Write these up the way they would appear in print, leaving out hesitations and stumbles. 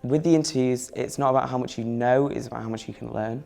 With the interviews, it's not about how much you know, it's about how much you can learn.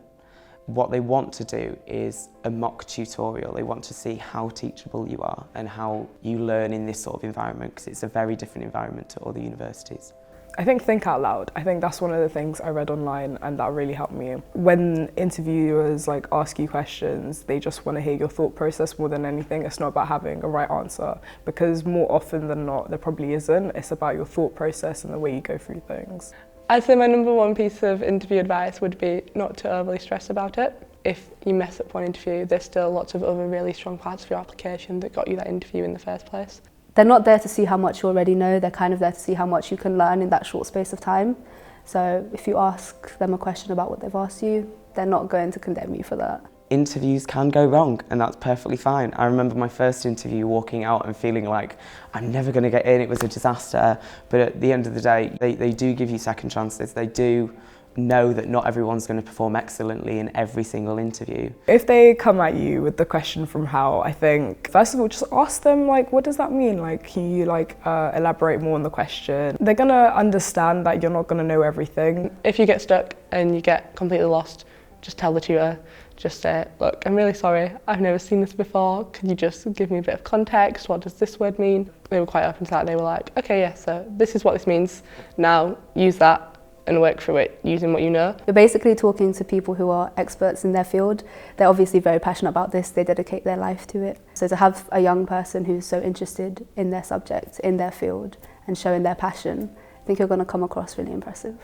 What they want to do is a mock tutorial. They want to see how teachable you are and how you learn in this sort of environment, because it's a very different environment to other universities. I think out loud. I think that's one of the things I read online and that really helped me. When interviewers ask you questions, they just want to hear your thought process more than anything. It's not about having a right answer, because more often than not, there probably isn't. It's about your thought process and the way you go through things. I'd say my number one piece of interview advice would be not to overly stress about it. If you mess up one interview, there's still lots of other really strong parts of your application that got you that interview in the first place. They're not there to see how much you already know, they're kind of there to see how much you can learn in that short space of time. So if you ask them a question about what they've asked you, they're not going to condemn you for that. Interviews can go wrong, and that's perfectly fine. I remember my first interview walking out and feeling like I'm never going to get in, it was a disaster. But at the end of the day, they do give you second chances. They do know that not everyone's going to perform excellently in every single interview. If they come at you with the question from how, I think, first of all, just ask them, what does that mean? Can you elaborate more on the question? They're going to understand that you're not going to know everything. If you get stuck and you get completely lost, just tell the tutor. Just say, look, I'm really sorry, I've never seen this before, could you just give me a bit of context, what does this word mean? They were quite open to that. They were like, okay, yeah, so this is what this means, now use that and work through it using what you know. You're basically talking to people who are experts in their field. They're obviously very passionate about this, they dedicate their life to it. So to have a young person who's so interested in their subject, in their field, and showing their passion, I think you're going to come across really impressive.